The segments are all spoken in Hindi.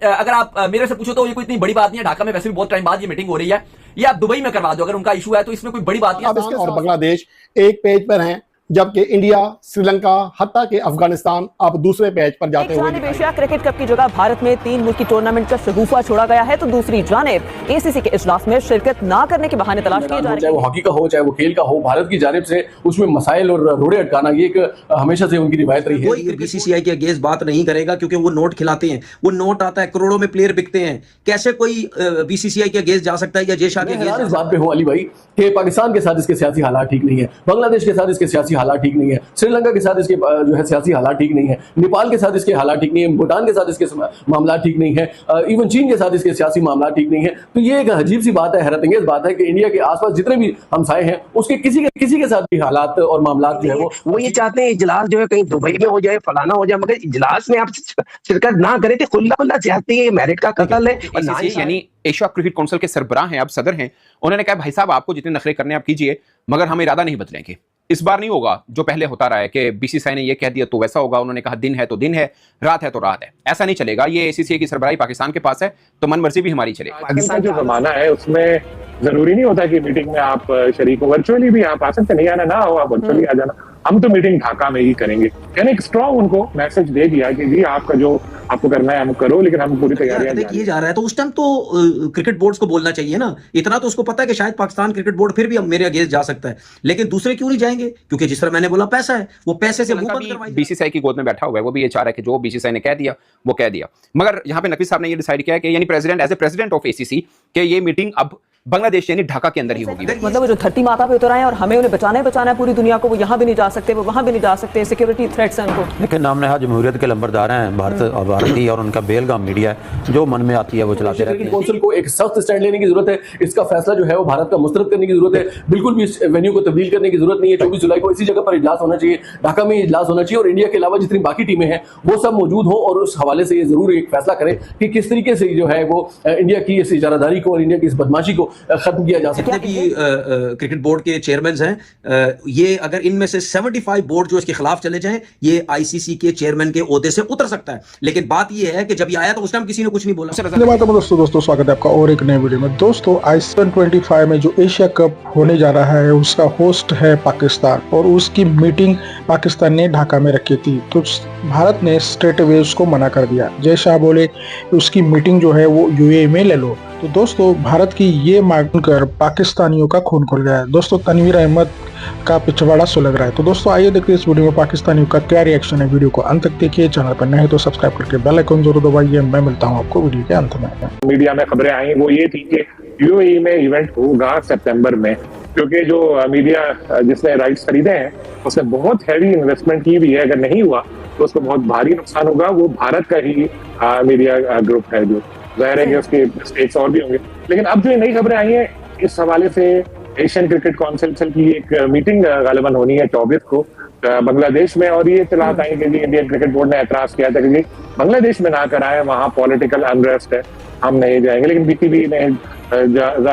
अगर आप मेरे से पूछो तो ये कोई इतनी बड़ी बात नहीं है। ढाका में वैसे भी बहुत टाइम बाद ये मीटिंग हो रही है, ये आप दुबई में करवा दो अगर उनका इशू है, तो इसमें कोई बड़ी बात नहीं है। और बांग्लादेश एक पेज पर हैं, जबकि इंडिया, श्रीलंका, हत्ता के अफगानिस्तान अब दूसरे पेज पर जाते हुए। एशिया क्रिकेट कप की जगह भारत में 3 मुल्की टूर्नामेंट का शगुफा छोड़ा गया है, तो दूसरी जानिब एसीसी के इजलास में शिरकत न करने के बहाने तलाश किए जा रहे हैं। चाहे वो हॉकी का हो, चाहे वो खेल का हो, भारत की जानिब से उसमें मसाइल और रोड़े अटकाना ये एक हमेशा से उनकी रिवायत रही है। कोई बीसीसीआई के अगेंस्ट बात नहीं करेगा क्योंकि वो नोट खिलाते हैं, वो नोट आता है, करोड़ों में प्लेयर बिकते हैं। कैसे कोई बीसीसीआई के अगेंस्ट जा सकता है या जय शाह के अगेंस्ट? इस बात पे हो अली भाई कि पाकिस्तान के साथ इसके सियासी हालात ठीक नहीं है, बांग्लादेश के साथ इसके सियासी हालात ठीक नहीं है, श्रीलंका के साथ इसके जो है सियासी हालात ठीक नहीं है, नेपाल के साथ इसके हालात ठीक नहीं है, भूटान के साथ इसके मामला ठीक नहीं है, इवन चीन के साथ इसके सियासी मामला ठीक नहीं है। तो ये एक अजीब सी बात है, हैरत अंगेज बात है कि इंडिया के आसपास जितने भी हमसाए हैं उसके किसी के साथ भी हालात और मामला जो है वो ये चाहते हैं इजलास जो है कहीं दुबई में हो जाए, फलाना हो जाए, मगर इजलास में आप शिरकत ना करें तो खुला चाहते हैं मेरिट का कत्ल है। यानी एशिया क्रिकेट काउंसिल के सरबराह हैं, अब सदर हैं, उन्होंने कहा भाई साहब आपको जितने नखरे करने आप कीजिए, मगर हम इरादा नहीं बदलेंगे। इस बार नहीं होगा जो पहले होता रहा है कि बीसीसीआई ने ये कह दिया तो वैसा होगा, उन्होंने कहा दिन है तो दिन है, रात है तो रात है, ऐसा नहीं चलेगा। ये एसीसी की सरबराही पाकिस्तान के पास है तो मन मर्जी भी हमारी चलेगी। पाकिस्तान जो जमाना है उसमें जरूरी नहीं होता कि मीटिंग में आप शरीक हो, वर्चुअली भी आप आ सकते, नहीं आना ना हो आप वर्चुअली आ जाना। हम तो मीटिंग ढाका में ही करेंगे, यानी एक स्ट्रॉन्ग उनको मैसेज दे दिया कि जी आपका जो आपको करना है हम करो, लेकिन हम पूरी तैयारियां किए जा रहा है। तो उस टाइम तो क्रिकेट बोर्ड्स को बोलना चाहिए ना, इतना तो उसको पता है कि शायद पाकिस्तान क्रिकेट बोर्ड फिर भी मेरे अगेंस्ट जा सकता है, लेकिन दूसरे क्यों नहीं जाएंगे? क्योंकि जिस तरह मैंने बोला पैसा है, वो पैसे से मुंह बंद करवाएंगे। बीसीसीआई की गोद में बैठा हुआ है, वो भी ये चाह रहा है कि जो बीसीसीआई ने कह दिया वो कह दिया। मगर यहाँ पे नकवी साहब ने ये डिसाइड किया है कि यानी president as a president of ACC के ये मीटिंग अब बांग्लादेश यानी ढाका के अंदर ही होगी। मतलब जो 30 माथा पे उतर आए और हमें उन्हें बचाना है पूरी दुनिया को, वो यहाँ भी नहीं जा सकते, वो वहाँ भी नहीं जा सकते, सिक्योरिटी थ्रेट्स हैं उनको। लेकिन नाम नहा जमहूरियत के लंबरदार हैं भारतीय और उनका बेलगाम मीडिया है, जो मन में आती है वो चलाते रहते हैं। काउंसिल को एक सख्त स्टैंड लेने की जरूरत है, इसका फैसला जो है वो भारत का मुस्तरद करने की जरूरत है, बिल्कुल भी इस वेन्यू को तब्दील करने की जरूरत नहीं है। 24 जुलाई को इसी जगह पर इजलास होना चाहिए, ढाका में इजलास होना चाहिए, और इंडिया के अलावा जितनी बाकी टीमें हैं वो सब मौजूद हो और उस हवाले से ये जरूर एक फैसला करें कि किस तरीके से जो है वो इंडिया की इस इजारादारी को और इंडिया की इस बदमाशी को खत्म किया जा सकता है। जितने भी क्रिकेट बोर्ड के चेयरमैन हैं, ये अगर इनमें से 75 बोर्ड जो इसके खिलाफ चले जाएं, ये आईसीसी के चेयरमैन के ओहदे से उतर सकता है। लेकिन बात ये है कि जब ये आया तो उस टाइम किसी ने कुछ नहीं बोला। दोस्तों स्वागत है आपका और एक नए वीडियो में। दोस्तों ICC 25 में जो एशिया कप होने जा रहा है उसका होस्ट है पाकिस्तान, और उसकी मीटिंग पाकिस्तान ने ढाका में रखी थी, तो भारत ने स्ट्रेट अवे उसको मना कर दिया। जय शाह बोले उसकी मीटिंग जो है वो यूएई में ले लो। तो दोस्तों भारत की ये मांग कर पाकिस्तानियों का खून खुल गया है। दोस्तों तनवीर अहमद का पिछवाड़ा सुलग रहा है। तो दोस्तों आइए देखते हैं इस वीडियो में पाकिस्तानियों का क्या रिएक्शन है। वीडियो को अंत तक देखिए, चैनल पर नए तो सब्सक्राइब करके बेल आइकन जरूर दबाइए। मैं मिलता हूँ आपको वीडियो के अंत में। मीडिया में खबरें आई वो ये थी कि यूएई में इवेंट होगा सितंबर में, क्योंकि जो मीडिया जिसने राइट्स खरीदे हैं उसने बहुत हैवी इन्वेस्टमेंट की भी है, अगर नहीं हुआ तो उसको बहुत भारी नुकसान होगा। वो भारत का ही मीडिया ग्रुप है, जो जाहिर है कि उसके स्टेक्स और भी होंगे। लेकिन अब जो नई खबरें आई हैं इस हवाले से, एशियन क्रिकेट काउंसिल की एक मीटिंग गालिबन होनी है 24 को बांग्लादेश में, और ये इत्तलात आई कि इंडियन क्रिकेट बोर्ड ने एतराज किया था कि बांग्लादेश में ना कराए, वहाँ पॉलिटिकल अनरेस्ट है, हम नहीं जाएंगे। लेकिन बीसीबी ने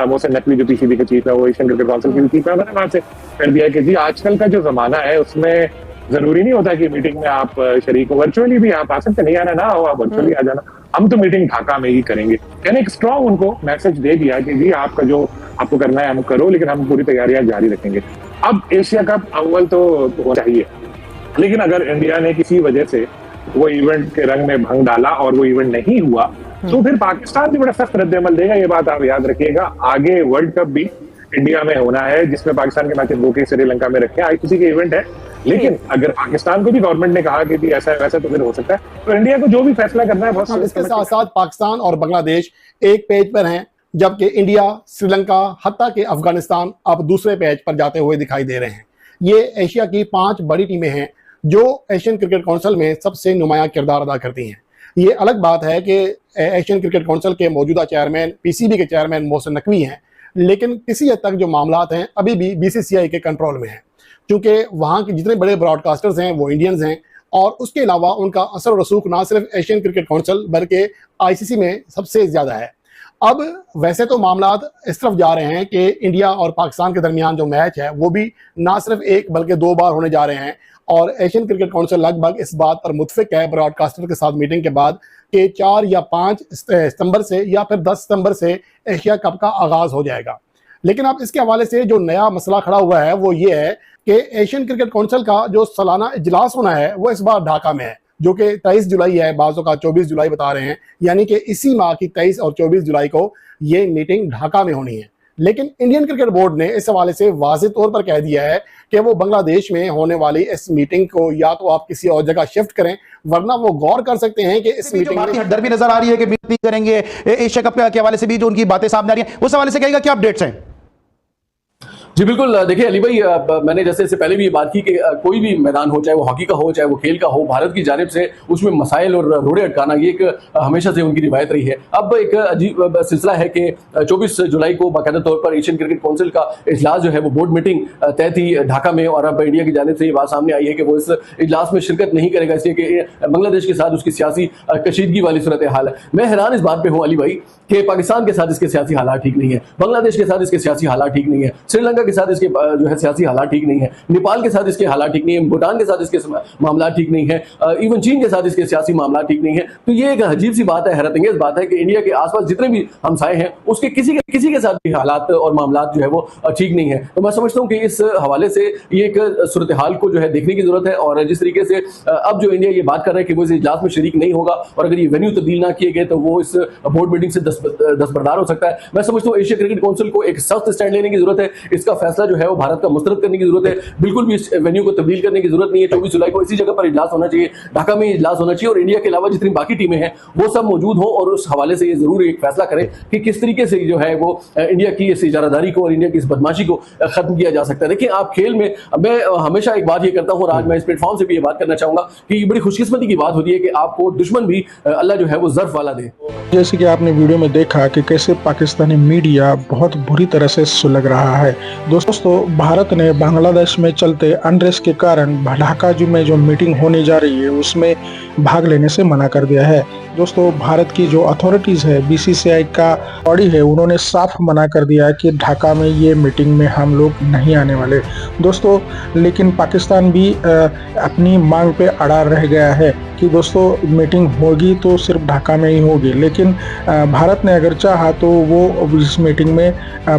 मोहसिन नकवी जो पीसीबी के चीफ है, वो एशियन क्रिकेट काउंसिल की चीफ है, उन्होंने वहां से कर दिया कि जी आजकल का जो जमाना है उसमें जरूरी नहीं होता कि मीटिंग में आप शरीक हो, वर्चुअली भी आप आ सकते, नहीं आना ना हो आप वर्चुअली आ जाना। हम तो मीटिंग ढाका में ही करेंगे, यानी एक स्ट्रॉन्ग उनको मैसेज दे दिया कि जी आपका जो आपको करना है हम करो, लेकिन हम पूरी तैयारियां जारी रखेंगे। अब एशिया कप अव्वल तो होना चाहिए, लेकिन अगर इंडिया ने किसी वजह से वो इवेंट के रंग में भंग डाला और वो इवेंट नहीं हुआ तो फिर पाकिस्तान भी बड़ा सख्त रद्द-ए-अमल देगा। ये बात आप याद रखिएगा। आगे वर्ल्ड कप भी इंडिया में होना है, जिसमें पाकिस्तान के मैचेस होके श्रीलंका में रखे, आईसीसी के इवेंट है। लेकिन अगर पाकिस्तान को भी गवर्नमेंट ने कहा कि ऐसा वैसा तो फिर हो सकता है, तो इंडिया को जो भी फैसला करना है बहुत। इसके साथ साथ पाकिस्तान और बांग्लादेश एक पेज पर हैं, जबकि इंडिया, श्रीलंका, हत्ता के अफगानिस्तान अब दूसरे पेज पर जाते हुए दिखाई दे रहे हैं। ये एशिया की 5 बड़ी टीमें हैं जो एशियन क्रिकेट काउंसिल में सबसे नुमायां किरदार अदा करती हैं। ये अलग बात है कि एशियन क्रिकेट काउंसिल के मौजूदा चेयरमैन पीसीबी के चेयरमैन मोहसिन नकवी हैं, लेकिन किसी हद तक जो मामलात हैं अभी भी बीसीसीआई के कंट्रोल में हैं, क्योंकि वहाँ के जितने बड़े ब्रॉडकास्टर्स हैं वो इंडियंस हैं, और उसके अलावा उनका असर और रसूख ना सिर्फ एशियन क्रिकेट काउंसिल बल्कि आईसीसी में सबसे ज़्यादा है। अब वैसे तो मामलात इस तरफ जा रहे हैं कि इंडिया और पाकिस्तान के दरमियान जो मैच है वो भी ना सिर्फ एक बल्कि 2 बार होने जा रहे हैं, और एशियन क्रिकेट काउंसिल लगभग इस बात पर मुत्फिक है ब्रॉडकास्टर के साथ मीटिंग के बाद कि 4 या 5 सितंबर से या फिर 10 सितंबर से एशिया कप का आगाज हो जाएगा। लेकिन अब इसके हवाले से जो नया मसला खड़ा हुआ है वो ये है कि एशियन क्रिकेट काउंसिल का जो सालाना इजलास होना है वो इस बार ढाका में है, जो कि 23 जुलाई है, बाज़ों का 24 जुलाई बता रहे हैं, यानी कि इसी माह की 23 और 24 जुलाई को ये मीटिंग ढाका में होनी है। लेकिन इंडियन क्रिकेट बोर्ड ने इस हवाले से वाज़ेह तौर पर कह दिया है कि वो बांग्लादेश में होने वाली इस मीटिंग को या तो आप किसी और जगह शिफ्ट करें, वरना वो गौर कर सकते हैं कि इस मीटिंग में हटदर भी नजर आ रही है कि भी करेंगे एशिया कप के हवाले से भी जो उनकी बातें सामने आ रही हैं, उस हवाले से कहेगा क्या अपडेट्स हैं? जी बिल्कुल, देखिए अली भाई, मैंने जैसे इससे पहले भी ये बात की कि कोई भी मैदान हो, चाहे वो हॉकी का हो, चाहे वो खेल का हो, भारत की जानिब से उसमें मसाइल और रोड़े अटकाना ये एक हमेशा से उनकी रिवायत रही है। अब एक अजीब सिलसिला है कि 24 जुलाई को बाकायदा तौर पर एशियन क्रिकेट काउंसिल का इजलास जो है वो बोर्ड मीटिंग तय थी ढाका में, और अब इंडिया की जानिब से ये बात सामने आई है कि वो इस इजलास में शिरकत नहीं करेगा, इसलिए कि बांग्लादेश के साथ उसकी सियासी कशीदगी वाली सूरत हाल है। मैं हैरान इस बात पर हूँ अली भाई कि पाकिस्तान के साथ इसके सियासी हालात ठीक नहीं है, बांग्लादेश के साथ इसके सियासी हालात ठीक नहीं है, श्रीलंका के साथ इसके जो है सियासी हालात ठीक नहीं है, नेपाल के साथ इसके हालात ठीक नहीं है, भूटान के साथ इसके मामला ठीक नहीं है, इवन चीन के साथ इसके सियासी मामला ठीक नहीं है। तो ये एक अजीब सी बात है, हैरतअंगेज बात है कि इंडिया के आसपास जितने भी हमसाए हैं उसके किसी के साथ भी हालात और मामला जो है वो ठीक नहीं है। तो मैं समझता हूँ कि इस हवाले से ये एक सूरत हाल को जो है देखने की जरूरत है, और जिस तरीके से अब जो इंडिया ये बात कर रहा है कि वो इस इजलास में शरीक नहीं होगा और अगर ये वेन्यू तब्दील ना किए गए तो वो इस बोर्ड मीटिंग से दस्तबरदार हो सकता है। मैं समझता हूँ एशिया क्रिकेट काउंसिल को एक सख्त स्टैंड लेने की जरूरत है, इसका फैसला जो है वो भारत का मुस्तरद करने की जरूरत है, बिल्कुल भी इस वेन्यू को तब्दील करने की जरूरत नहीं है। 24 जुलाई को इसी जगह पर इजलास होना चाहिए, ढाका में इजलास होना चाहिए, और इंडिया के अलावा जितनी बाकी टीमें हैं वो सब मौजूद हो और उस हवाले से ये जरूर एक फैसला करें कि किस तरीके से जो है वो इंडिया की इस इजारादारी को और इंडिया की इस बदमाशी को खत्म किया जा सकता है। देखिए आप खेल में, मैं हमेशा एक बात ये करता हूँ और आज मैं इस प्लेटफॉर्म से भी ये बात करना चाहूंगा कि ये बड़ी खुशकिस्मती की बात होती है कि आपको दुश्मन भी अल्लाह जो है वो ज़र्फ वाला दे। जैसे कि आपने वीडियो में देखा कि कैसे पाकिस्तानी मीडिया बहुत बुरी तरह से सुलग रहा है। दोस्तों, भारत ने बांग्लादेश में चलते अनरेस्ट के कारण ढाका में जो मीटिंग होने जा रही है उसमें भाग लेने से मना कर दिया है। दोस्तों, भारत की जो अथॉरिटीज़ है, बीसीसीआई का बॉडी है, उन्होंने साफ मना कर दिया है कि ढाका में ये मीटिंग में हम लोग नहीं आने वाले। दोस्तों, लेकिन पाकिस्तान भी अपनी मांग पे अड़ा रह गया है कि दोस्तों मीटिंग होगी तो सिर्फ ढाका में ही होगी, लेकिन भारत ने अगर चाहा तो वो इस मीटिंग में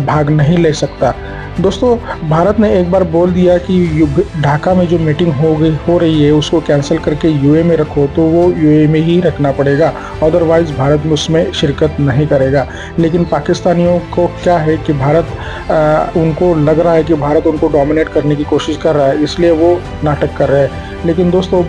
भाग नहीं ले सकता। दोस्तों, भारत ने एक बार बोल दिया कि ढाका में जो मीटिंग हो रही है उसको कैंसिल करके यूए में रखो, तो वो यूए में ही रखना पड़ेगा, अदरवाइज़ भारत में उसमें शिरकत नहीं करेगा। लेकिन पाकिस्तानियों को क्या है कि भारत उनको लग रहा है कि भारत उनको डोमिनेट करने की कोशिश कर रहा है, इसलिए वो नाटक कर रहे हैं। लेकिन दोस्तों,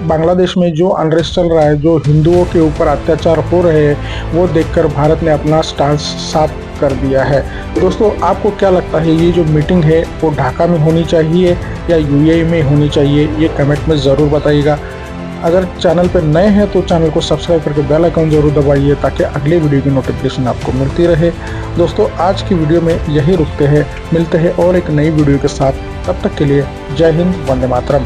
बांग्लादेश में जो अनरेस्ट चल रहा है, जो हिंदुओं के ऊपर अत्याचार हो रहे हैं, वो देखकर भारत ने अपना स्टांस साफ कर दिया है। दोस्तों, आपको क्या लगता है ये जो मीटिंग है वो ढाका में होनी चाहिए या यूएई में होनी चाहिए? ये कमेंट में ज़रूर बताइएगा। अगर चैनल पर नए हैं तो चैनल को सब्सक्राइब करके बेल आइकन जरूर दबाइए ताकि अगले वीडियो की नोटिफिकेशन आपको मिलती रहे। दोस्तों, आज की वीडियो में यही रुकते हैं, मिलते हैं और एक नई वीडियो के साथ। तब तक के लिए जय हिंद, वंदे मातरम।